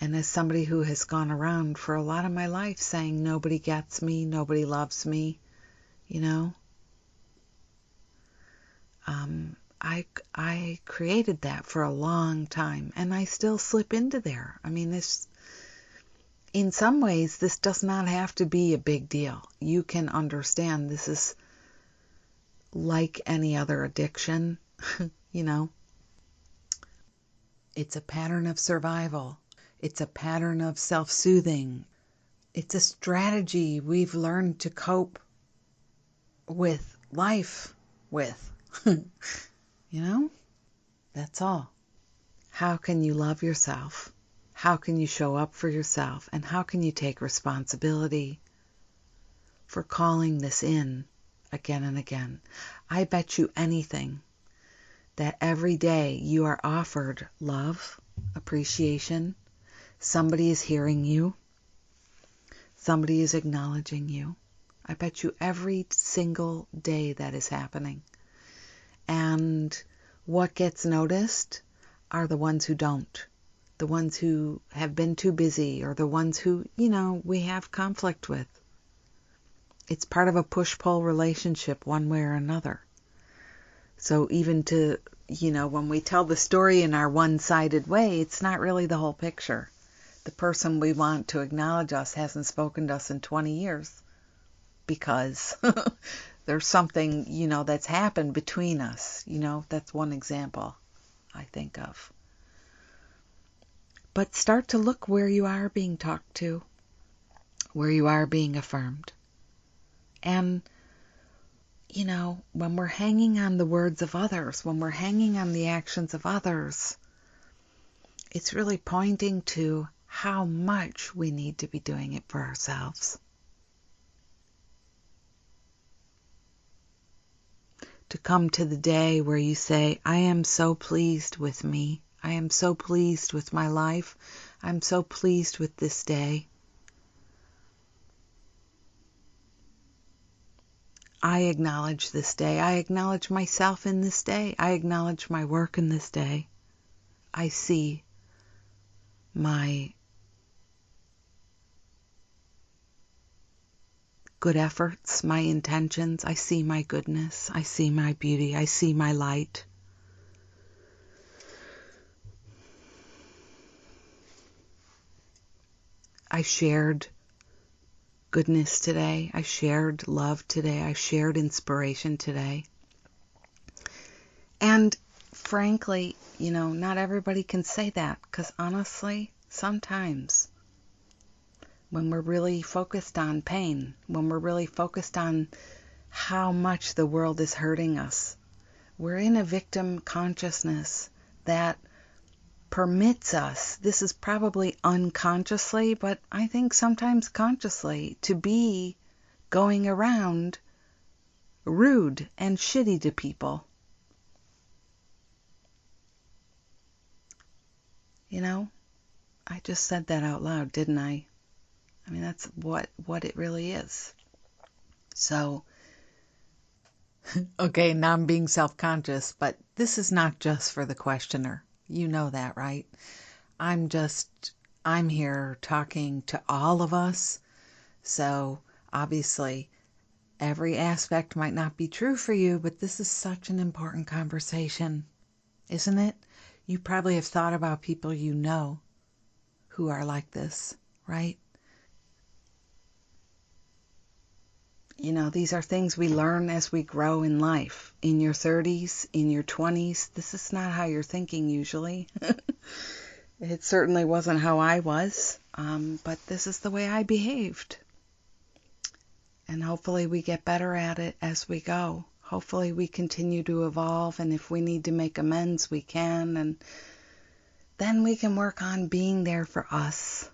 And as somebody who has gone around for a lot of my life saying nobody gets me, nobody loves me, I created that for a long time, and I still slip into there. I mean, in some ways, this does not have to be a big deal. You can understand this is like any other addiction, It's a pattern of survival. It's a pattern of self-soothing. It's a strategy we've learned to cope with life with. That's all. How can you love yourself? How can you show up for yourself? And how can you take responsibility for calling this in again and again? I bet you anything that every day you are offered love, appreciation, somebody is hearing you, somebody is acknowledging you. I bet you every single day that is happening. And what gets noticed are the ones who don't. The ones who have been too busy, or the ones who, we have conflict with. It's part of a push-pull relationship one way or another. So even when we tell the story in our one-sided way, it's not really the whole picture. The person we want to acknowledge us hasn't spoken to us in 20 years because there's something, that's happened between us. That's one example I think of. But start to look where you are being talked to, where you are being affirmed. And when we're hanging on the words of others, when we're hanging on the actions of others, it's really pointing to how much we need to be doing it for ourselves. To come to the day where you say, I am so pleased with me. I am so pleased with my life. I'm so pleased with this day. I acknowledge this day. I acknowledge myself in this day. I acknowledge my work in this day. I see my good efforts, my intentions. I see my goodness. I see my beauty. I see my light. I shared goodness today. I shared love today. I shared inspiration today. And frankly, not everybody can say that, because honestly, sometimes when we're really focused on pain, when we're really focused on how much the world is hurting us, we're in a victim consciousness that permits us, this is probably unconsciously, but I think sometimes consciously, to be going around rude and shitty to people. I just said that out loud, didn't I? I mean, that's what it really is. So, okay, now I'm being self-conscious, but this is not just for the questioner. You know that, right? I'm here talking to all of us. So, obviously, every aspect might not be true for you, but this is such an important conversation, isn't it? You probably have thought about people you know who are like this, right? These are things we learn as we grow in life. In your 30s, in your 20s, this is not how you're thinking usually. It certainly wasn't how I was, but this is the way I behaved. And hopefully we get better at it as we go. Hopefully we continue to evolve, and if we need to make amends, we can, and then we can work on being there for us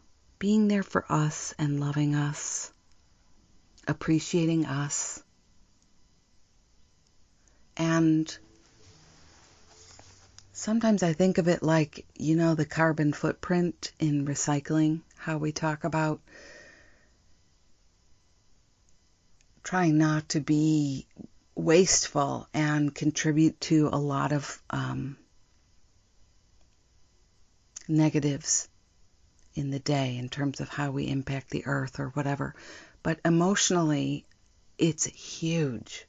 and loving us, appreciating us. And sometimes I think of it like, the carbon footprint in recycling, how we talk about trying not to be wasteful and contribute to a lot of negatives in the day in terms of how we impact the earth or whatever. But emotionally, it's huge,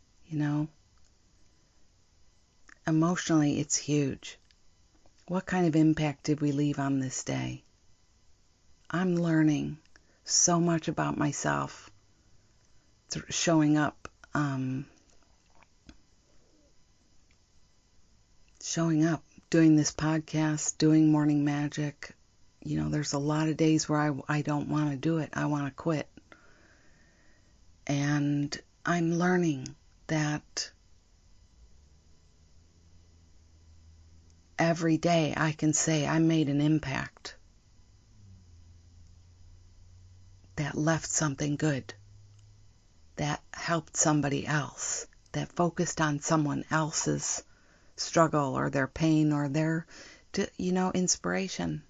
Emotionally, it's huge. What kind of impact did we leave on this day? I'm learning so much about myself showing up doing this podcast, doing Morning Magic. There's a lot of days where I don't want to do it. I want to quit. And I'm learning that every day I can say I made an impact that left something good, that helped somebody else, that focused on someone else's struggle or their pain or their, inspiration.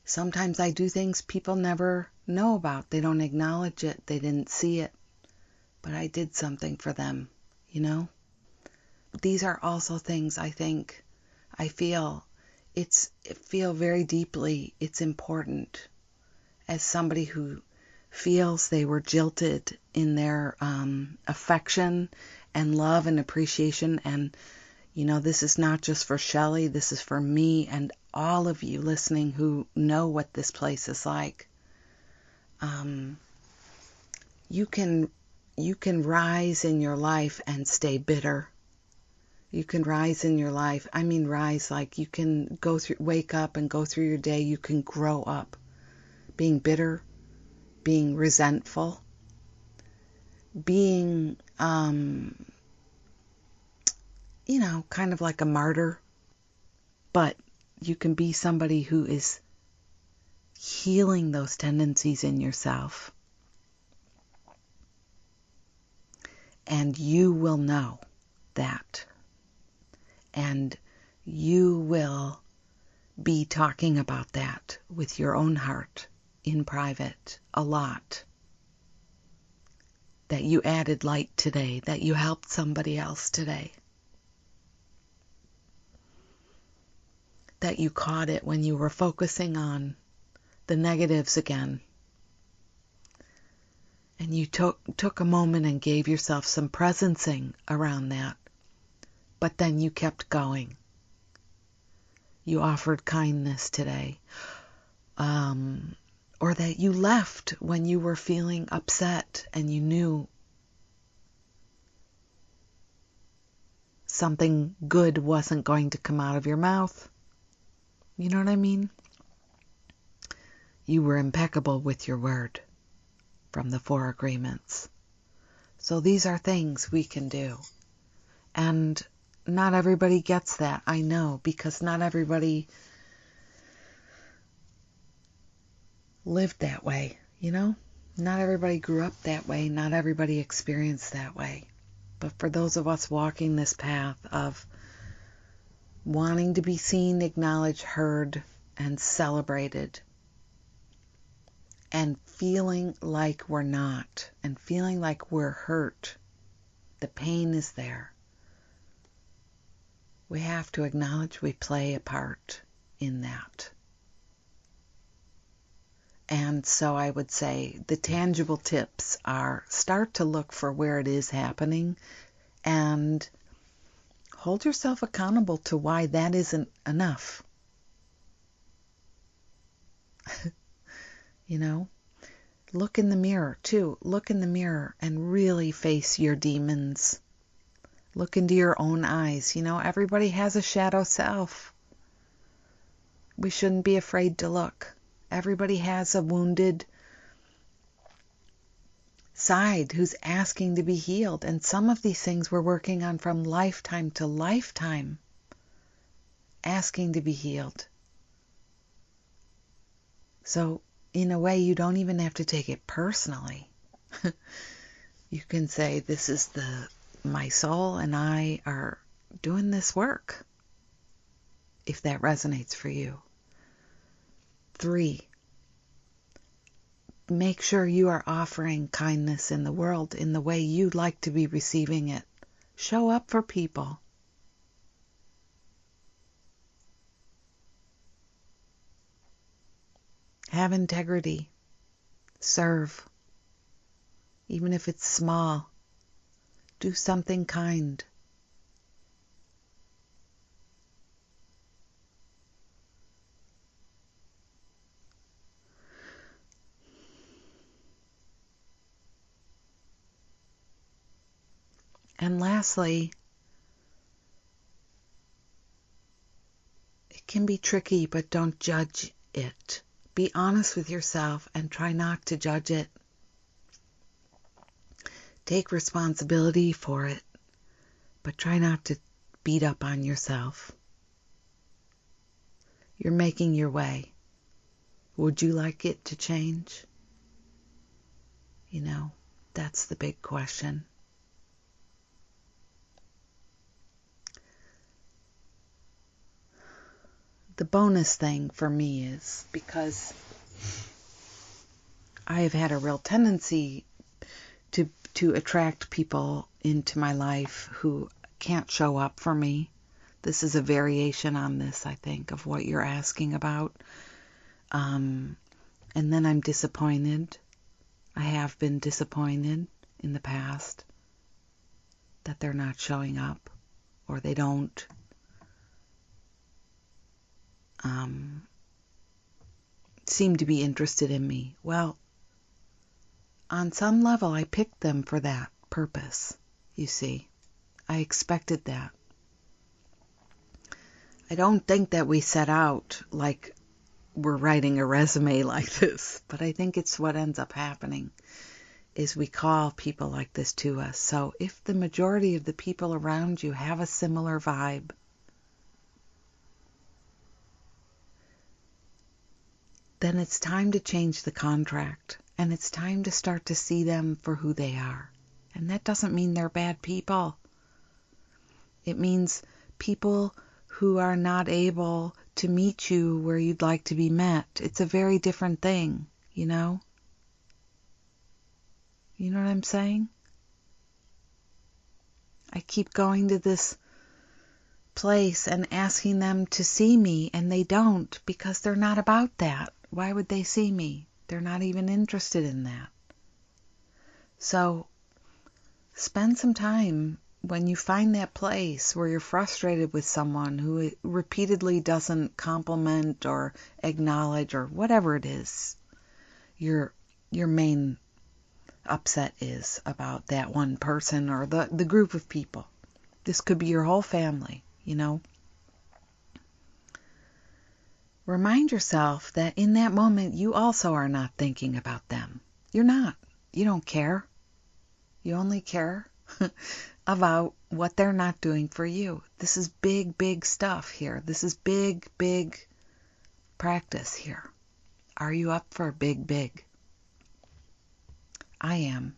Sometimes I do things people never know about. They don't acknowledge it. They didn't see it. But I did something for them, These are also things I feel very deeply it's important as somebody who feels they were jilted in their affection and love and appreciation. And, this is not just for Shelley, this is for me and all of you listening who know what this place is like. You can rise in your life and stay bitter. You can rise in your life. I mean, rise like you can wake up and go through your day. You can grow up being bitter, being resentful, being, kind of like a martyr, but you can be somebody who is healing those tendencies in yourself. And you will know that. And you will be talking about that with your own heart in private a lot. That you added light today, that you helped somebody else today. That you caught it when you were focusing on the negatives again. And you took a moment and gave yourself some presencing around that. But then you kept going. You offered kindness today. Or that you left when you were feeling upset and you knew something good wasn't going to come out of your mouth. You know what I mean? You were impeccable with your word from the 4 agreements. So these are things we can do. And not everybody gets that, I know, because not everybody lived that way, Not everybody grew up that way. Not everybody experienced that way. But for those of us walking this path of wanting to be seen, acknowledged, heard, and celebrated, and feeling like we're not, and feeling like we're hurt, the pain is there. We have to acknowledge we play a part in that. And so I would say the tangible tips are start to look for where it is happening and hold yourself accountable to why that isn't enough. Look in the mirror too. Look in the mirror and really face your demons. Look into your own eyes. Everybody has a shadow self. We shouldn't be afraid to look. Everybody has a wounded side who's asking to be healed. And some of these things we're working on from lifetime to lifetime, asking to be healed. So in a way, you don't even have to take it personally. You can say, this is my soul and I are doing this work, if that resonates for you. 3, make sure you are offering kindness in the world in the way you'd like to be receiving it. Show up for people. Have integrity. Serve. Even if it's small. Do something kind. And lastly, it can be tricky, but don't judge it. Be honest with yourself and try not to judge it. Take responsibility for it, but try not to beat up on yourself. You're making your way. Would you like it to change? That's the big question. The bonus thing for me is because I have had a real tendency to attract people into my life who can't show up for me. This is a variation on this, I think, of what you're asking about. And then I'm disappointed. I have been disappointed in the past that they're not showing up or they don't seem to be interested in me. Well, on some level, I picked them for that purpose, you see. I expected that. I don't think that we set out like we're writing a resume like this, but I think it's what ends up happening is we call people like this to us. So if the majority of the people around you have a similar vibe, then it's time to change the contract, and it's time to start to see them for who they are. And that doesn't mean they're bad people. It means people who are not able to meet you where you'd like to be met. It's a very different thing, you know? You know what I'm saying? I keep going to this place and asking them to see me, and they don't, because they're not about that. Why would they see me? They're not even interested in that. So spend some time when you find that place where you're frustrated with someone who repeatedly doesn't compliment or acknowledge or whatever it is your main upset is about that one person or the group of people. This could be your whole family, you know. Remind yourself that in that moment you also are not thinking about them. You're not. You don't care. You only care about what they're not doing for you. This is big, big stuff here. This is big, big practice here. Are you up for big, big? I am.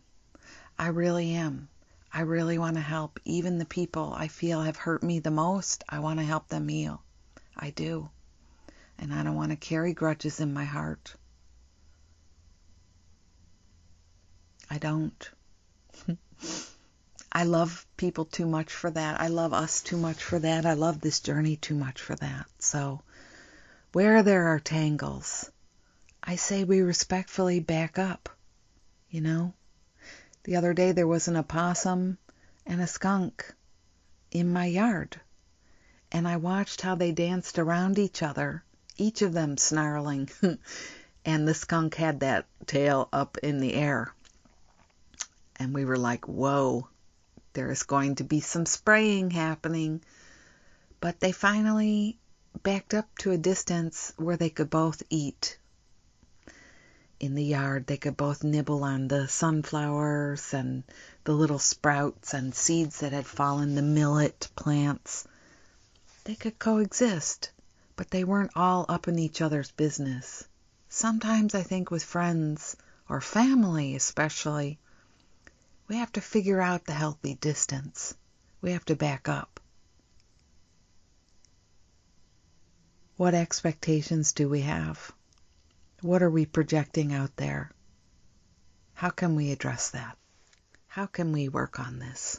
I really am. I really want to help even the people I feel have hurt me the most. I want to help them heal. I do. And I don't want to carry grudges in my heart. I don't. I love people too much for that. I love us too much for that. I love this journey too much for that. So where there are tangles, I say we respectfully back up, you know. The other day there was an opossum and a skunk in my yard, and I watched how they danced around each other, each of them snarling, and the skunk had that tail up in the air. And we were like, whoa, there is going to be some spraying happening. But they finally backed up to a distance where they could both eat. In the yard, they could both nibble on the sunflowers and the little sprouts and seeds that had fallen, the millet plants. They could coexist, but they weren't all up in each other's business. Sometimes I think with friends, or family especially, we have to figure out the healthy distance. We have to back up. What expectations do we have? What are we projecting out there? How can we address that? How can we work on this?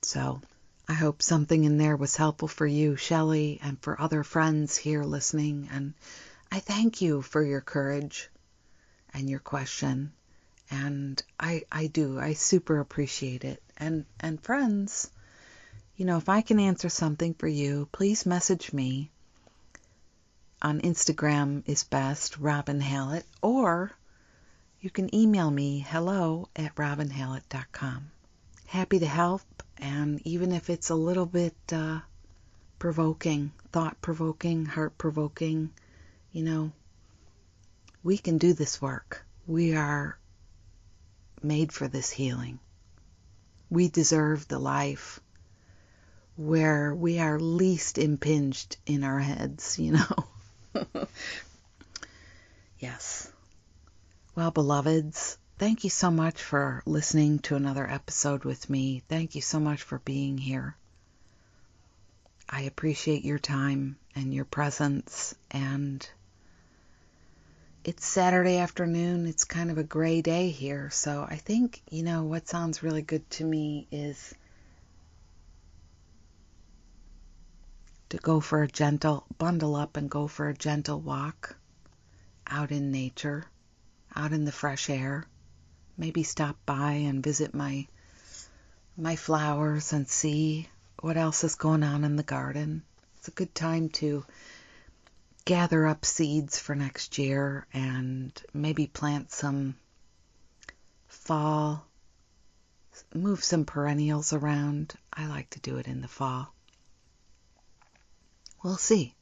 So, I hope something in there was helpful for you, Shelley, and for other friends here listening. And I thank you for your courage and your question. And I do. I super appreciate it. And friends, you know, if I can answer something for you, please message me. On Instagram is best, Robin Hallett, or you can email me, hello@robinhallett.com. Happy to help, and even if it's a little bit provoking, thought-provoking, heart-provoking, you know, we can do this work. We are made for this healing. We deserve the life where we are least impinged in our heads, you know. Yes. Well, beloveds, thank you so much for listening to another episode with me. Thank you so much for being here. I appreciate your time and your presence. And it's Saturday afternoon. It's kind of a gray day here. So I think, you know, what sounds really good to me is to go for a gentle, bundle up and go for a gentle walk out in nature, out in the fresh air. Maybe stop by and visit my flowers and see what else is going on in the garden. It's a good time to gather up seeds for next year and maybe plant some fall, move some perennials around. I like to do it in the fall. We'll see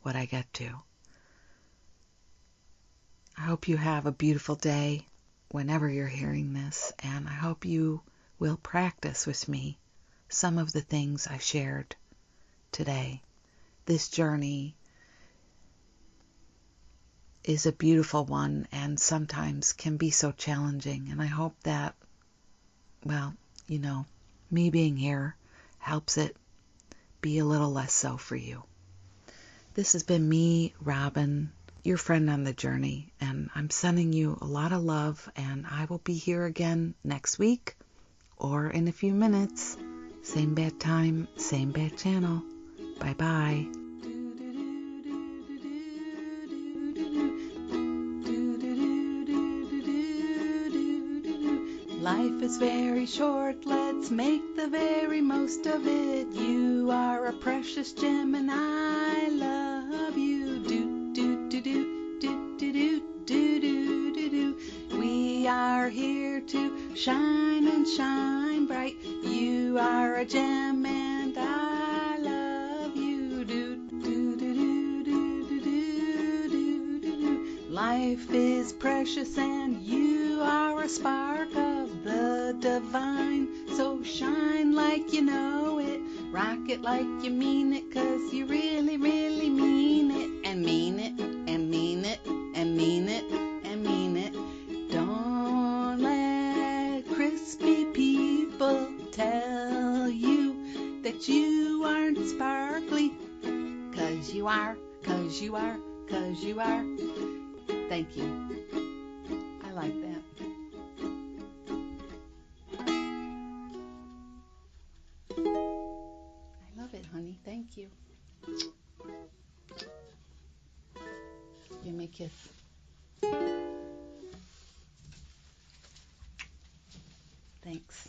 what I get to. I hope you have a beautiful day whenever you're hearing this, and I hope you will practice with me some of the things I shared today. This journey is a beautiful one and sometimes can be so challenging, and I hope that, well, me being here helps it be a little less so for you. This has been me, Robin, your friend on the journey, and I'm sending you a lot of love, and I will be here again next week or in a few minutes. Same bad time, same bad channel. Bye-bye. Life is very short, let's make the very most of it. You are a precious gem and I love you. Do do do do do do do do do do do. We are here to shine and shine bright. You are a gem and I love you. Do do do do do do do do do. Life is precious and you are a spark of the divine. So shine like you know it, rock it like you mean it, 'cause you really, really mean it, and mean it, and mean it, and mean it, and mean it. Don't let crispy people tell you that you aren't sparkly, 'cause you are, 'cause you are, 'cause you are. Thank you. I like that. I love it, honey. Thank you. Give me a kiss. Thanks.